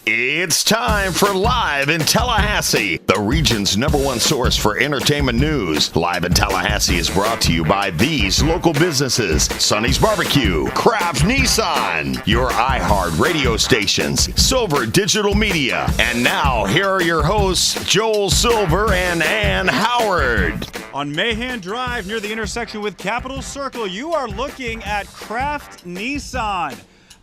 It's time for Live in Tallahassee, the region's #1 source for entertainment news. Live in Tallahassee is brought to you by these local businesses: Sonny's Barbecue, Kraft Nissan, your iHeart radio stations, Silver Digital Media. And now, here are your hosts, Joel Silver and Ann Howard. On Mahan Drive, near the intersection with Capitol Circle, you are looking at Kraft Nissan,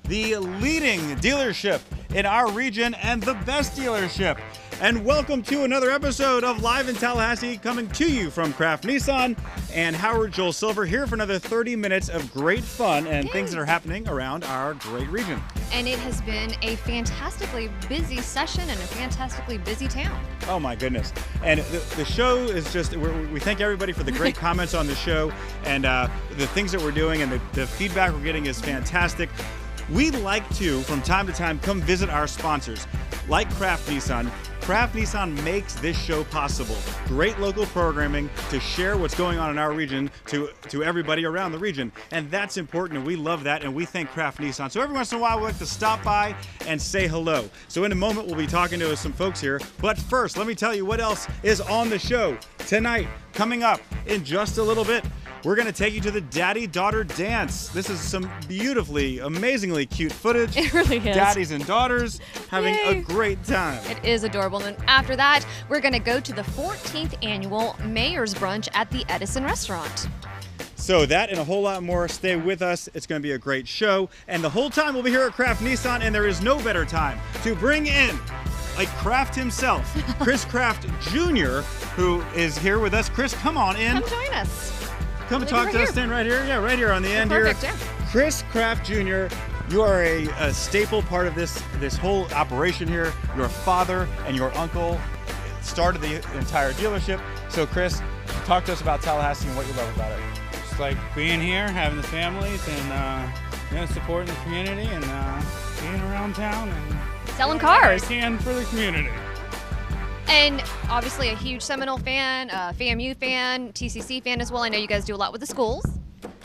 the leading dealership in our region and the best dealership. And welcome to another episode of Live in Tallahassee, coming to you from Kraft Nissan. And Howard, Joel Silver here for another 30 minutes of great fun and things that are happening around our great region. And it has been a fantastically busy session and a fantastically busy town. Oh my goodness. And the show is just, we thank everybody for the great comments on the show, and the things that we're doing, and the feedback we're getting is fantastic. We like to, from time to time, come visit our sponsors, like Kraft Nissan. Kraft Nissan makes this show possible. Great local programming to share what's going on in our region to everybody around the region. And that's important, and we love that, and we thank Kraft Nissan. So every once in a while, we like to stop by and say hello. So in a moment, we'll be talking to some folks here. But first, let me tell you what else is on the show tonight. Coming up in just a little bit, we're going to take you to the daddy-daughter dance. This is some beautifully, amazingly cute footage. It really is. Daddies and daughters having a great time. It is adorable. And after that, we're going to go to the 14th annual Mayor's Brunch at the Edison Restaurant. So that and a whole lot more. Stay with us. It's going to be a great show. And the whole time we'll be here at Kraft Nissan, and there is no better time to bring in like Kraft himself, Chris Kraft Jr., who is here with us. Chris, come on in. Come join us. Come and talk to us. Stand right here. Yeah, right here on the end Perfect, here. yeah. Chris Kraft Jr., you are a staple part of this whole operation here. Your father and your uncle started the entire dealership. So Chris, talk to us about Tallahassee and what you love about it. Just like being here, having the families, and supporting the community, and being around town and Selling doing what cars. I can for the community. And obviously a huge Seminole fan, FAMU fan, TCC fan as well. I know you guys do a lot with the schools.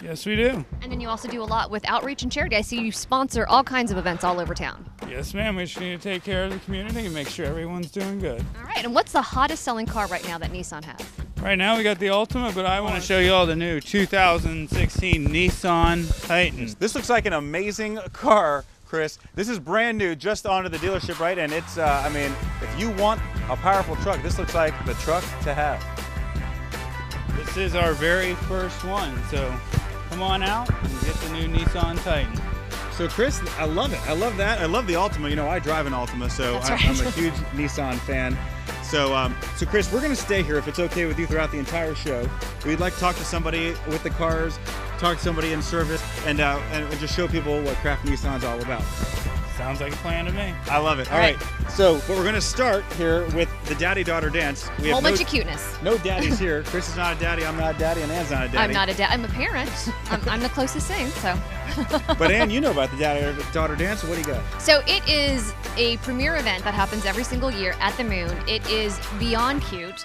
Yes, we do. And then you also do a lot with outreach and charity. I see you sponsor all kinds of events all over town. Yes, ma'am. We just need to take care of the community and make sure everyone's doing good. All right, and what's the hottest selling car right now that Nissan has? Right now, we got the Ultima, but I want to show you all the new 2016 Nissan Titan. This looks like an amazing car, Chris. This is brand new, just onto the dealership, right? And it's, I mean, if you want a powerful truck, this looks like the truck to have. This is our very first one, so come on out and get the new Nissan Titan. So Chris, I love it. I love that. I love the Altima. You know, I drive an Altima, so That's I'm right. a huge Nissan fan. So, so Chris, we're going to stay here if it's okay with you throughout the entire show. We'd like to talk to somebody with the cars, talk to somebody in service, and just show people what Kraft Nissan's all about. Sounds like a plan to me. I love it. All right. So, but we're going to start here with the daddy-daughter dance. We Whole have bunch of cuteness. no daddies here. Chris is not a daddy. I'm not a daddy, and Ann's not a daddy. I'm not a dad. I'm a parent. I'm the closest thing. So. But Ann, you know about the daddy-daughter dance. So what do you got? So it is a premier event that happens every single year at the Moon. It is beyond cute.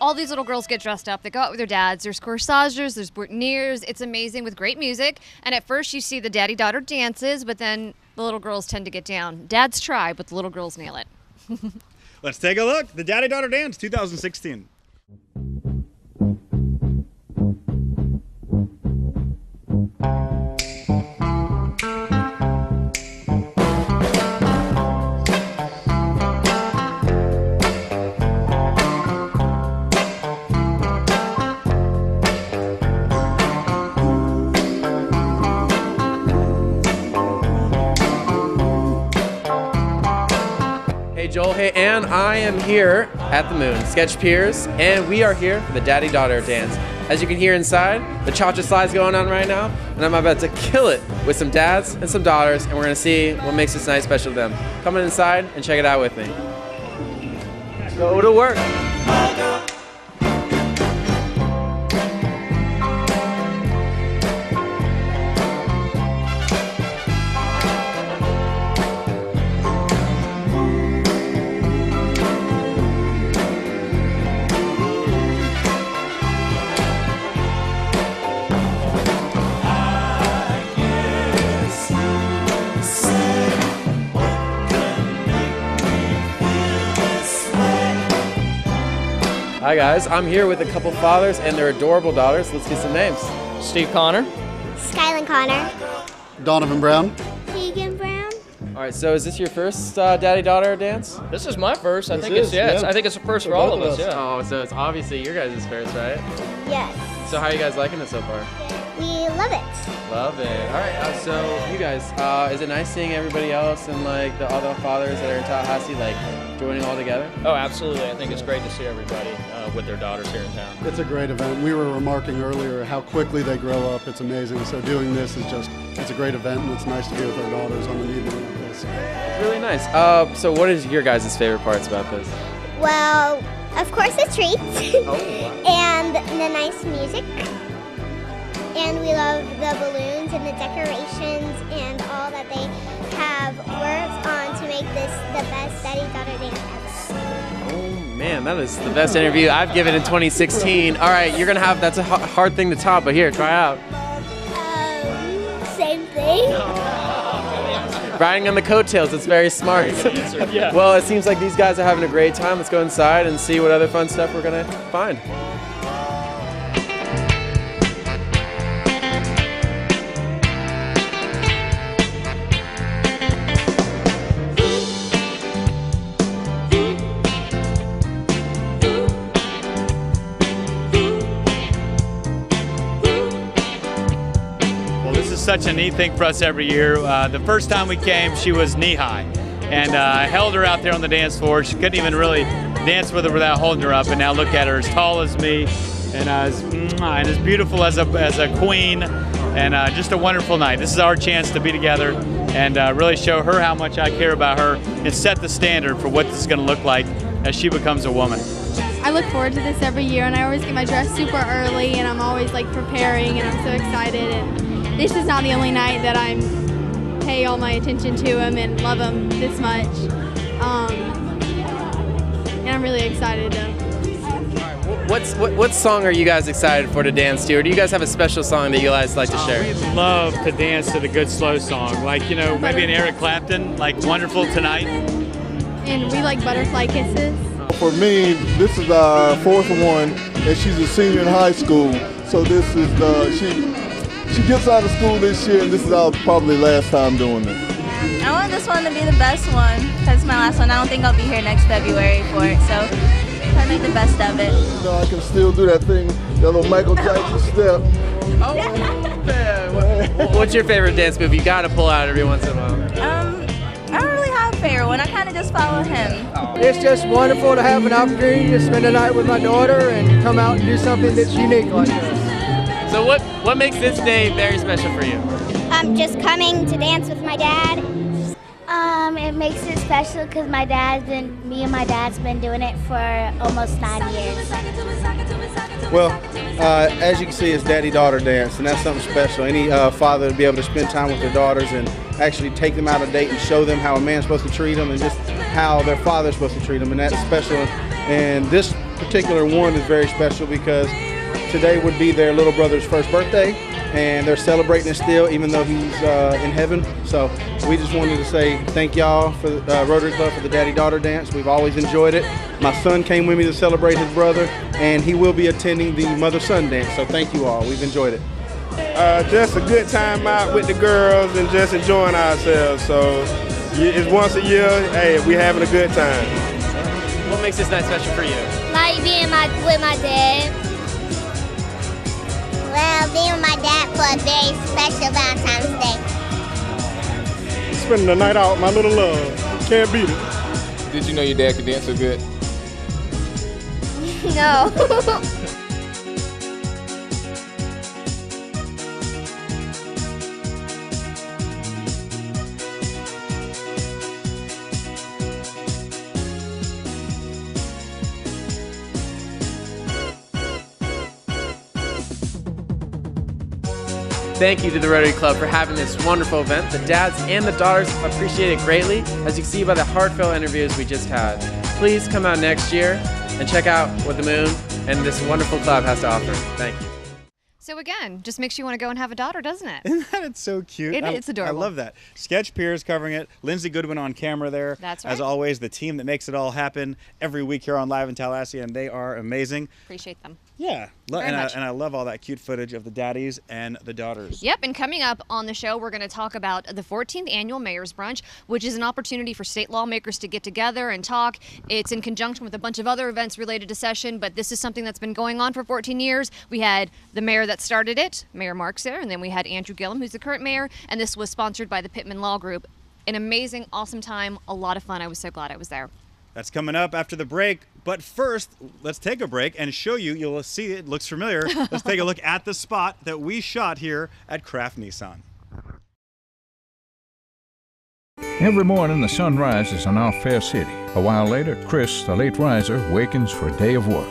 All these little girls get dressed up. They go out with their dads. There's corsages, there's boutonnieres. It's amazing with great music. And at first you see the daddy-daughter dances, but then the little girls tend to get down. Dads try, but the little girls nail it. Let's take a look. The daddy-daughter dance 2016. Hey Joel, hey Ann, I am here at the Moon, Sketch Piers, and we are here for the daddy-daughter dance. As you can hear inside, the cha-cha slide's going on right now, and I'm about to kill it with some dads and some daughters, and we're gonna see what makes this night special to them. Come on inside and check it out with me. Go to work. Hi guys, I'm here with a couple fathers and their adorable daughters. Let's get some names. Steve Connor. Skylan Connor. Donovan Brown. Keegan Brown. All right, so is this your first daddy-daughter dance? This is my first. I think is, it's yeah. yeah. I think it's a first for all of both us. of us. Yeah. Oh, so it's obviously your guys' first, right? Yes. So how are you guys liking it so far? We love it. Love it. All right, so you guys, is it nice seeing everybody else and like the other fathers that are in Tallahassee like joining all together? Oh, absolutely. I think it's great to see everybody with their daughters here in town. It's a great event. We were remarking earlier how quickly they grow up. It's amazing. So doing this is it's a great event, and it's nice to be with our daughters on an evening like this. It's really nice. So what is your guys' favorite parts about this? Well, of course the treats. Oh, wow. And the nice music. And we love the balloons and the decorations and all that they have worked on to make this the best daddy-daughter dance ever. Oh man, that is the best interview I've given in 2016. All right, you're gonna have, that's a hard thing to top, but here, try out. Same thing. Riding on the coattails, it's very smart. Yeah. Well, it seems like these guys are having a great time. Let's go inside and see what other fun stuff we're gonna find. Well, this is such a neat thing for us every year. The first time we came, she was knee-high, and I held her out there on the dance floor. She couldn't even really dance with her without holding her up, and now look at her, as tall as me, and as beautiful as a queen, and just a wonderful night. This is our chance to be together and really show her how much I care about her and set the standard for what this is going to look like as she becomes a woman. I look forward to this every year, and I always get my dress super early, and I'm always like preparing, and I'm so excited. And this is not the only night that I pay all my attention to him and love him this much. And I'm really excited to. What song are you guys excited for to dance to, or do you guys have a special song that you guys like to share? We'd love to dance to the good slow song, like, you know, maybe an Eric Clapton, like Wonderful Tonight. And we like butterfly kisses. For me, this is our fourth one, and she's a senior in high school. So this is she gets out of school this year, and this is our probably last time doing this. I want this one to be the best one because it's my last one. I don't think I'll be here next February for it, so try to make the best of it. You know, I can still do that thing, that little Michael Jackson step. Oh, man. What's your favorite dance move you gotta pull out every once in a while? I don't really have a favorite one. I kind of just follow him. It's just wonderful to have an opportunity to spend the night with my daughter and come out and do something that's unique like this. So what makes this day very special for you? Just coming to dance with my dad. It makes it special because me and my dad's been doing it for almost 9 years. Well, as you can see, it's daddy-daughter dance, and that's something special. Any father to be able to spend time with their daughters and actually take them out on a date and show them how a man's supposed to treat them and just how their father's supposed to treat them, and that's special. And this particular one is very special because today would be their little brother's first birthday, and they're celebrating it still, even though he's in heaven. So we just wanted to say thank y'all for the Rotary Club for the daddy-daughter dance. We've always enjoyed it. My son came with me to celebrate his brother, and he will be attending the mother-son dance. So thank you all. We've enjoyed it. Just a good time out with the girls and just enjoying ourselves. So it's once a year. Hey, we're having a good time. What makes this night special for you? Like being with my dad. Well, being with my dad for a very special Valentine's Day. Spending the night out with my little love. Can't beat it. Did you know your dad could dance so good? No. Thank you to the Rotary Club for having this wonderful event. The dads and the daughters appreciate it greatly, as you can see by the heartfelt interviews we just had. Please come out next year and check out what the Moon and this wonderful club has to offer. Thank you. So again, just makes you want to go and have a daughter, doesn't it? Isn't that so cute? It's adorable. I love that. Sketch Piers covering it. Lindsay Goodwin on camera there. That's right. As always, the team that makes it all happen every week here on Live in Tallahassee, and they are amazing. Appreciate them. Yeah. Very much. I love all that cute footage of the daddies and the daughters. Yep, and coming up on the show, we're going to talk about the 14th Annual Mayor's Brunch, which is an opportunity for state lawmakers to get together and talk. It's in conjunction with a bunch of other events related to session, but this is something that's been going on for 14 years. We had the mayor that started it, Mayor Marks there, and then we had Andrew Gillum, who's the current mayor, and this was sponsored by the Pittman Law Group. An amazing, awesome time, a lot of fun. I was so glad I was there. That's coming up after the break. But first, let's take a break and show you. You'll see it looks familiar. Let's take a look at the spot that we shot here at Kraft Nissan. Every morning the sun rises in our fair city. A while later, Chris, the late riser, wakens for a day of work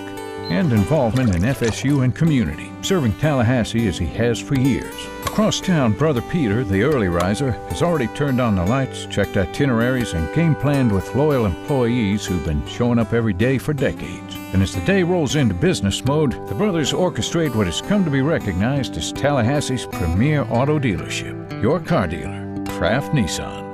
and involvement in FSU and community, serving Tallahassee as he has for years. Across town, Brother Peter, the early riser, has already turned on the lights, checked itineraries, and game planned with loyal employees who've been showing up every day for decades. And as the day rolls into business mode, the brothers orchestrate what has come to be recognized as Tallahassee's premier auto dealership, your car dealer, Kraft Nissan.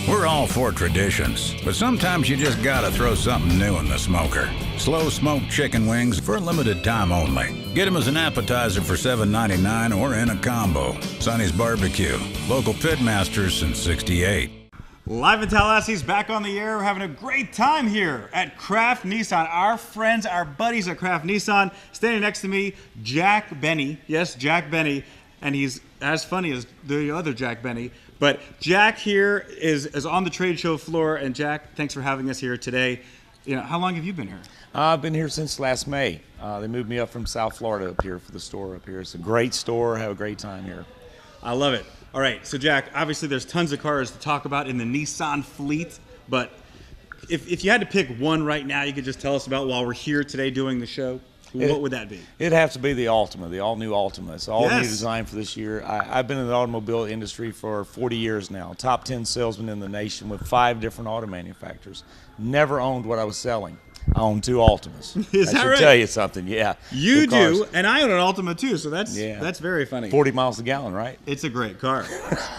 We're all for traditions, but sometimes you just gotta throw something new in the smoker. Slow smoked chicken wings for a limited time only. Get them as an appetizer for $7.99 or in a combo. Sonny's Barbecue, local pitmasters since '68. Live in Tallahassee's back on the air. We're having a great time here at Kraft Nissan. Our friends, our buddies at Kraft Nissan. Standing next to me, Jack Benny. Yes, Jack Benny. And he's as funny as the other Jack Benny. But Jack here is on the trade show floor. And Jack, thanks for having us here today. You know, how long have you been here? I've been here since last May. They moved me up from South Florida up here for the store up here. It's a great store. Have a great time here. I love it. All right, so Jack, obviously there's tons of cars to talk about in the Nissan fleet, but if you had to pick one right now you could just tell us about while we're here today doing the show, what would that be? It'd have to be the Altima, the all-new Altima. It's all new Yes. design for this year. I've been in the automobile industry for 40 years now. Top 10 salesman in the nation with 5 different auto manufacturers. Never owned what I was selling. I own 2 Altimas. Is I that should right? tell you something, yeah. You Good cars. do, and I own an Altima too, so that's very funny. 40 miles a gallon, right? It's a great car.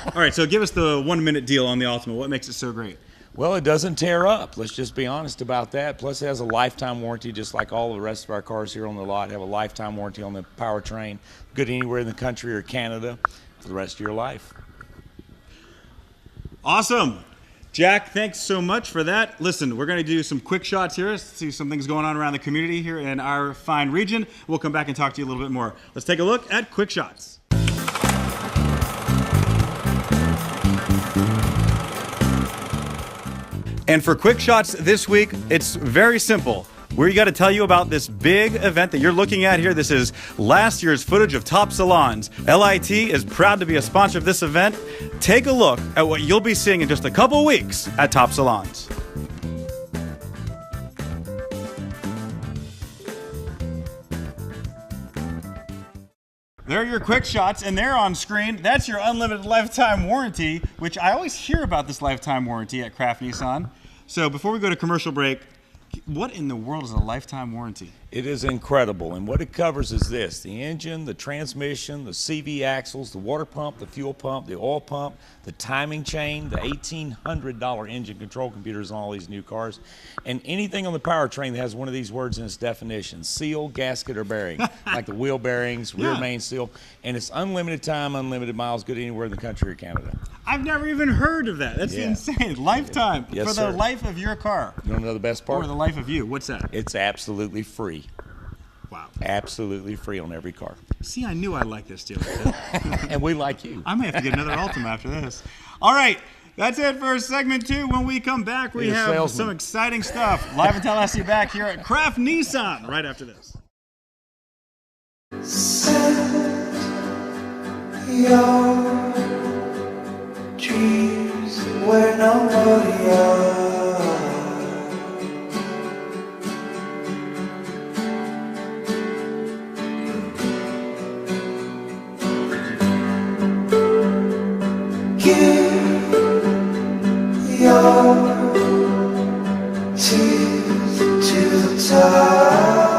All right, so give us the 1-minute deal on the Altima. What makes it so great? Well, it doesn't tear up. Let's just be honest about that. Plus, it has a lifetime warranty, just like all the rest of our cars here on the lot have a lifetime warranty on the powertrain. Good anywhere in the country or Canada for the rest of your life. Awesome. Jack, thanks so much for that. Listen, we're going to do some quick shots here, see some things going on around the community here in our fine region. We'll come back and talk to you a little bit more. Let's take a look at quick shots. And for quick shots this week, it's very simple. We got to tell you about this big event that you're looking at here. This is last year's footage of Top Salons. LIT is proud to be a sponsor of this event. Take a look at what you'll be seeing in just a couple weeks at Top Salons. There are your quick shots, and they're on screen. That's your unlimited lifetime warranty, which I always hear about this lifetime warranty at Kraft Nissan. So before we go to commercial break, what in the world is a lifetime warranty? It is incredible, and what it covers is this: the engine, the transmission, the CV axles, the water pump, the fuel pump, the oil pump, the timing chain, the $1,800 engine control computers on all these new cars, and anything on the powertrain that has one of these words in its definition: seal, gasket, or bearing, like the wheel bearings, rear main seal, and it's unlimited time, unlimited miles, good anywhere in the country or Canada. I've never even heard of that. That's insane. Lifetime Yes, for sir. the life of your car. You want to know the best part? Or the life of you. What's that? It's absolutely free. Wow. Absolutely free on every car. See, I knew I'd like this deal. And we like you. I may have to get another Altima after this. All right. That's it for segment 2. When we come back, we Be a have salesman. some exciting stuff. Live in Tallahassee back here at Kraft Nissan right after this. Your dreams where nobody else. Give your tears to the top.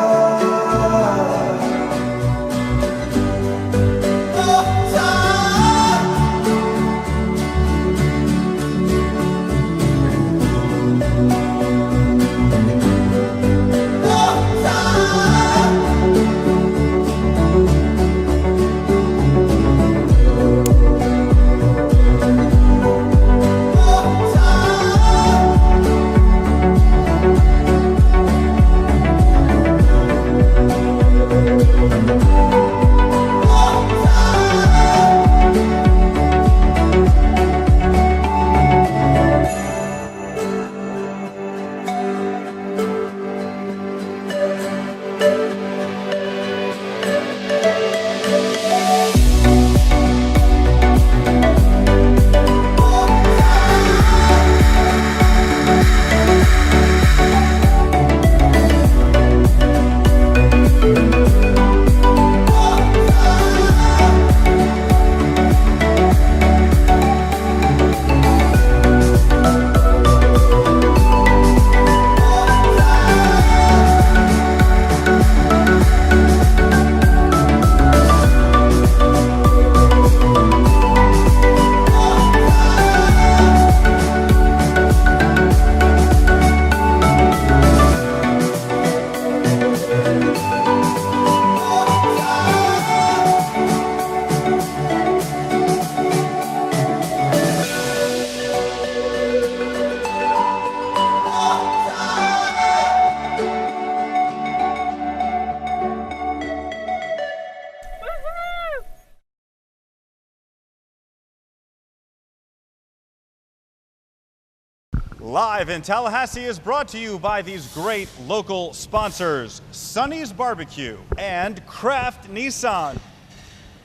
Live in Tallahassee is brought to you by these great local sponsors, Sonny's Barbecue and Kraft Nissan.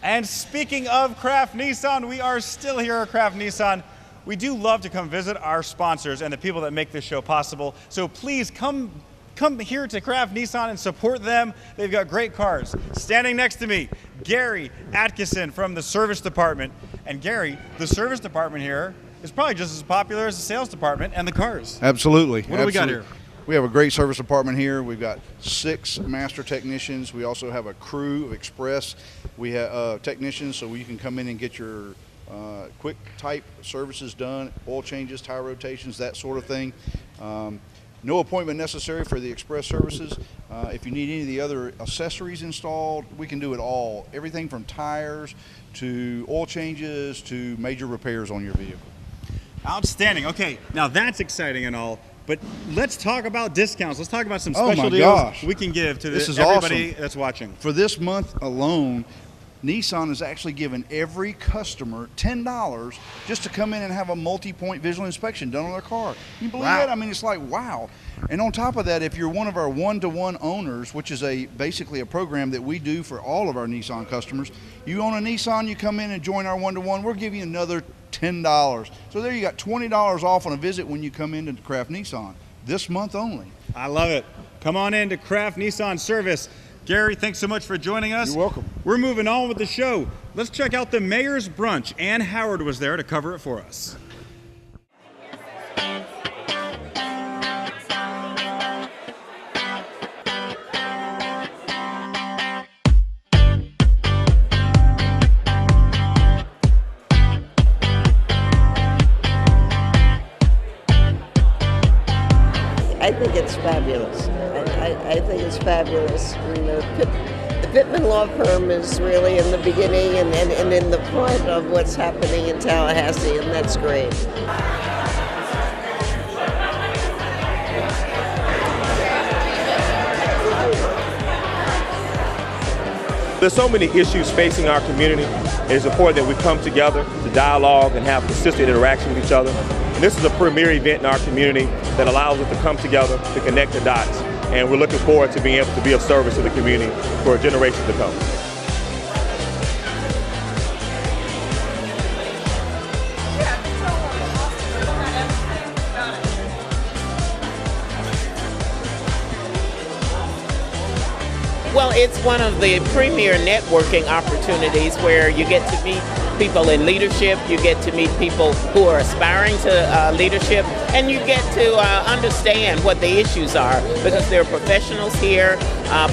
And speaking of Kraft Nissan, we are still here at Kraft Nissan. We do love to come visit our sponsors and the people that make this show possible. So please come here to Kraft Nissan and support them. They've got great cars. Standing next to me, Gary Atkinson from the service department. And Gary, the service department here is probably just as popular as the sales department and the cars. Absolutely. What do we got here? We have a great service department here. We've got 6 master technicians. We also have a crew of express. We have technicians, so you can come in and get your quick type services done, oil changes, tire rotations, that sort of thing. No appointment necessary for the express services. If you need any of the other accessories installed, we can do it all. Everything from tires to oil changes to major repairs on your vehicle. Outstanding. Okay, now that's exciting and all, but let's talk about discounts. Let's talk about some special deals we can give to everybody that's watching. For this month alone, Nissan has actually given every customer $10 just to come in and have a multi-point visual inspection done on their car. Can you believe that? I mean, it's like, wow. And on top of that, if you're one of our one-to-one owners, which is basically a program that we do for all of our Nissan customers, you own a Nissan, you come in and join our one-to-one, we'll give you another $10. So there you got $20 off on a visit when you come into Kraft Nissan this month only. I love it. Come on in to Kraft Nissan Service. Gary, thanks so much for joining us. You're welcome. We're moving on with the show. Let's check out the Mayor's Brunch. Ann Howard was there to cover it for us. I think it's fabulous. I think it's fabulous. And the Pittman Law Firm is really in the beginning and in the front of what's happening in Tallahassee, and that's great. There's so many issues facing our community. It's important that we come together to dialogue and have consistent interaction with each other. And this is a premier event in our community that allows us to come together to connect the dots. And we're looking forward to being able to be of service to the community for generations to come. Well, it's one of the premier networking opportunities where you get to meet people in leadership, you get to meet people who are aspiring to leadership, and you get to understand what the issues are, because there are professionals here,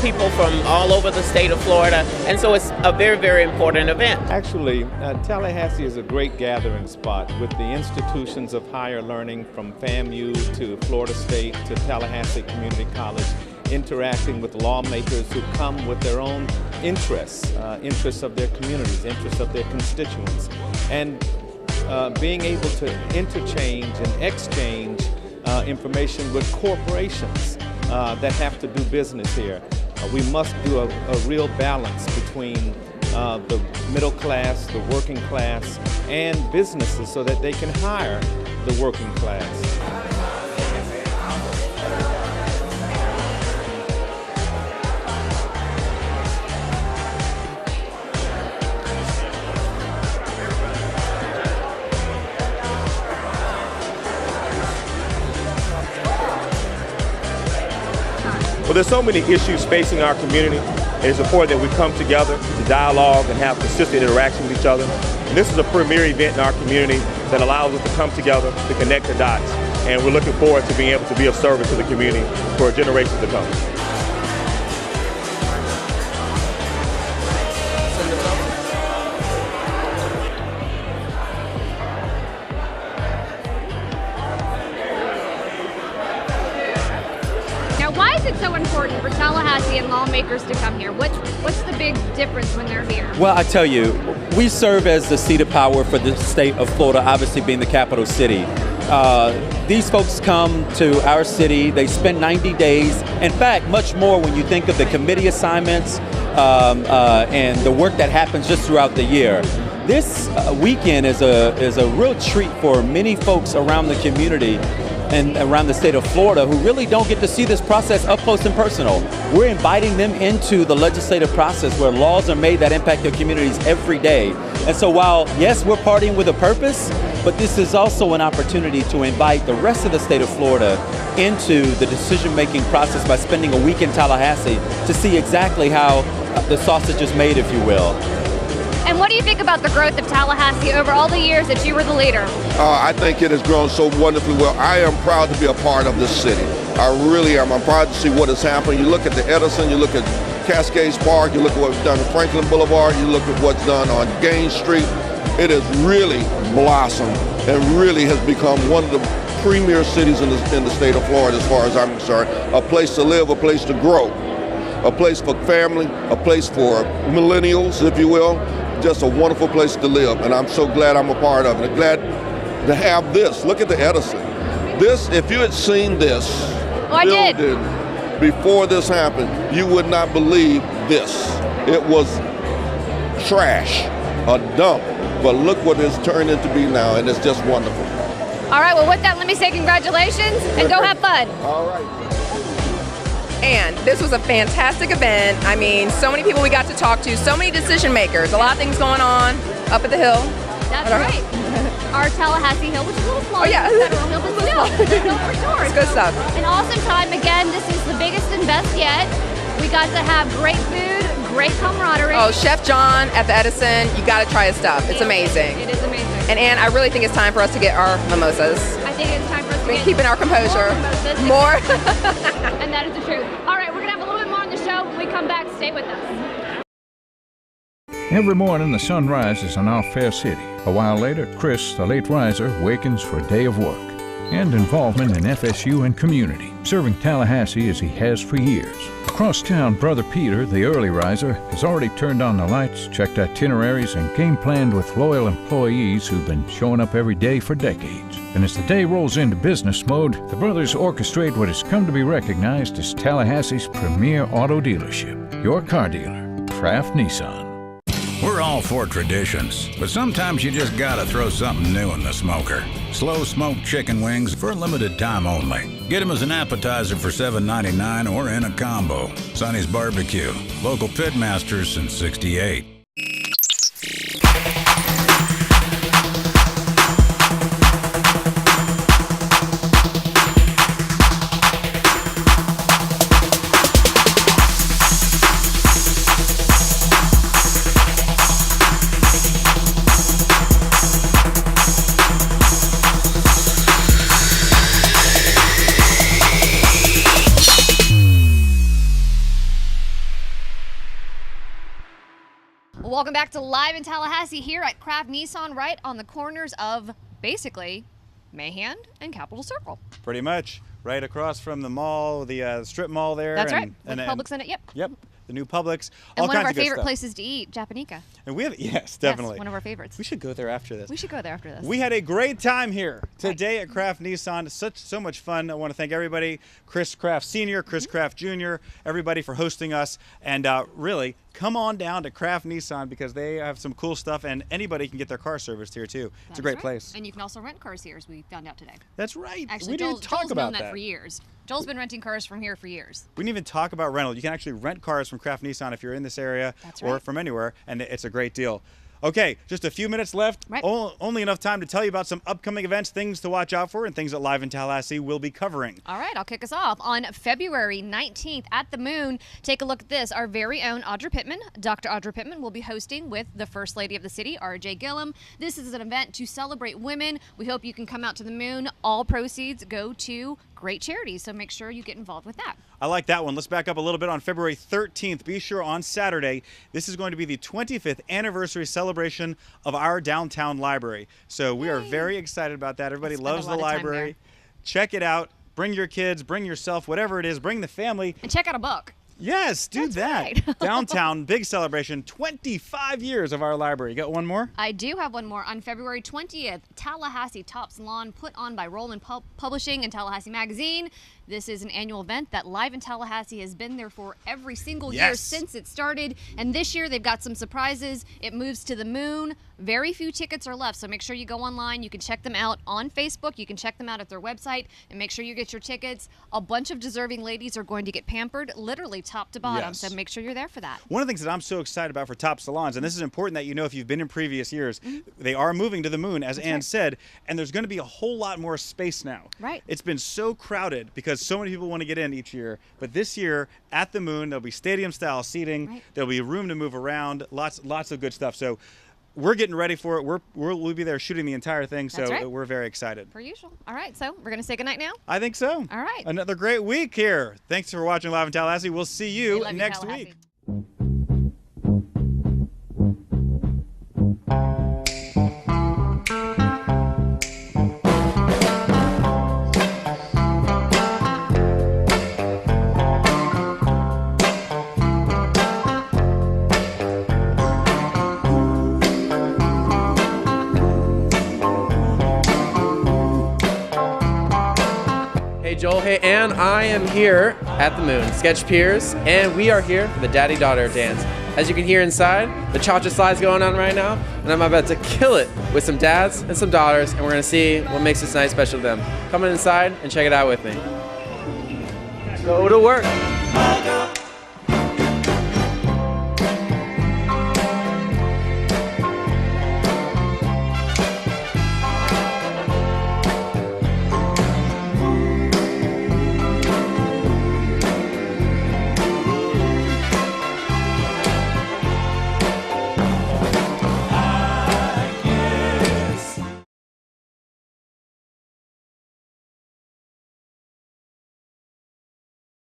people from all over the state of Florida, and so it's a very, very important event. Actually, Tallahassee is a great gathering spot with the institutions of higher learning from FAMU to Florida State to Tallahassee Community College, interacting with lawmakers who come with their own interests, interests of their communities, interests of their constituents, and being able to interchange and exchange information with corporations that have to do business here. We must do a real balance between the middle class, the working class, and businesses so that they can hire the working class. Well, there's so many issues facing our community, and it's important that we come together to dialogue and have consistent interaction with each other. And this is a premier event in our community that allows us to come together to connect the dots. And we're looking forward to being able to be of service to the community for generations to come. Why is it so important for Tallahassee and lawmakers to come here? What's the big difference when they're here? Well, I tell you, we serve as the seat of power for the state of Florida, obviously being the capital city. These folks come to our city, they spend 90 days. In fact, much more when you think of the committee assignments and the work that happens just throughout the year. This weekend is a real treat for many folks around the community and around the state of Florida who really don't get to see this process up close and personal. We're inviting them into the legislative process where laws are made that impact their communities every day. And so while, yes, we're partying with a purpose, but this is also an opportunity to invite the rest of the state of Florida into the decision-making process by spending a week in Tallahassee to see exactly how the sausage is made, if you will. And what do you think about the growth of Tallahassee over all the years that you were the leader? I think it has grown so wonderfully well. I am proud to be a part of this city. I really am. I'm proud to see what has happened. You look at the Edison, you look at Cascades Park, you look at what's done at Franklin Boulevard, you look at what's done on Gaines Street. It has really blossomed and really has become one of the premier cities in the state of Florida as far as I'm concerned. A place to live, a place to grow, a place for family, a place for millennials, if you will. Just a wonderful place to live, and I'm so glad I'm a part of it. I'm glad to have this. Look at the Edison. This, if you had seen this building before this happened, you would not believe this. It was trash, a dump, but look what it's turned into be now, and it's just wonderful. All right, well, with that, let me say congratulations and go have fun. All right. And this was a fantastic event. I mean, so many people we got to talk to, so many decision makers, a lot of things going on up at the Hill. That's right. Our Tallahassee Hill, which is a little smaller yeah. than Federal Hill, but still, for sure. It's good stuff. An awesome time. Again, this is the biggest and best yet. We got to have great food, great camaraderie. Oh, Chef John at the Edison, you got to try his stuff. It's amazing. It is amazing. And Ann, I really think it's time for us to get our mimosas. I think it's time for us to get keeping our composure. More. And that is the truth. All right, we're going to have a little bit more on the show. When we come back, stay with us. Every morning the sun rises in our fair city. A while later, Chris, the late riser, wakens for a day of work and involvement in FSU and community, serving Tallahassee as he has for years. Across town, Brother Peter, the early riser, has already turned on the lights, checked itineraries, and game planned with loyal employees who've been showing up every day for decades. And as the day rolls into business mode, the brothers orchestrate what has come to be recognized as Tallahassee's premier auto dealership, your car dealer, Kraft Nissan. We're all for traditions, but sometimes you just gotta throw something new in the smoker. Slow smoked chicken wings for a limited time only. Get them as an appetizer for $7.99 or in a combo. Sonny's Barbecue, local pitmasters since '68. Welcome back to Live in Tallahassee here at Kraft Nissan, right on the corners of basically Mahan and Capitol Circle. Pretty much. Right across from the mall, the strip mall there. That's right. With Publix in it, yep. Yep. The new Publix. And all one of kinds our good favorite stuff. places to eat, Japanica. And we have, yes, definitely. Yes, one of our favorites. We should go there after this. We should go there after this. We had a great time here today at Kraft Nissan. So much fun. I want to thank everybody, Chris Kraft Sr., Chris Kraft Jr., everybody for hosting us. And really, come on down to Kraft Nissan because they have some cool stuff and anybody can get their car serviced here too. It's a great place. And you can also rent cars here, as we found out today. That's right. Actually, we didn't talk Joel's about known that for years. Joel's been renting cars from here for years. We didn't even talk about rental. You can actually rent cars from Kraft Nissan if you're in this area or from anywhere, and it's a great deal. Okay, just a few minutes left. Right. Only enough time to tell you about some upcoming events, things to watch out for, and things that Live in Tallahassee will be covering. All right, I'll kick us off. On February 19th at the Moon, take a look at this. Our very own Audra Pittman, Dr. Audra Pittman, will be hosting with the First Lady of the City, R.J. Gillum. This is an event to celebrate women. We hope you can come out to the Moon. All proceeds go to great charities, so make sure you get involved with that. I like that one. Let's back up a little bit. On February 13th, be sure on Saturday, this is going to be the 25th anniversary celebration of our downtown library. So we are very excited about that. Everybody loves the library. Check it out. Bring your kids, bring yourself, whatever it is. Bring the family. And check out a book. Yes, do that. Downtown, big celebration, 25 years of our library. You got one more? I do have one more. On February 20th, Tallahassee Tops Lawn, put on by Roland Publishing and Tallahassee Magazine. This is an annual event that Live in Tallahassee has been there for every single year since it started. And this year they've got some surprises. It moves to the moon. Very few tickets are left, so make sure you go online. You can check them out on Facebook. You can check them out at their website, and make sure you get your tickets. A bunch of deserving ladies are going to get pampered, literally top to bottom, so make sure you're there for that. One of the things that I'm so excited about for Top Salons, and this is important that you know if you've been in previous years, they are moving to the moon, as Ann said, and there's going to be a whole lot more space now. Right. It's been so crowded because so many people want to get in each year, but this year at the moon, there'll be stadium-style seating. There'll be room to move around, lots of good stuff. So we're getting ready for it. We'll be there shooting the entire thing, so we're very excited. Per usual. All right, so we're going to say goodnight now? I think so. All right. Another great week here. Thanks for watching Live in Tallahassee. We'll see you next week. Hey Joel, hey Ann, I am here at the moon, Sketch Piers, and we are here for the daddy-daughter dance. As you can hear inside, the cha-cha slide's going on right now, and I'm about to kill it with some dads and some daughters, and we're gonna see what makes this night special to them. Come on inside and check it out with me. Go to work.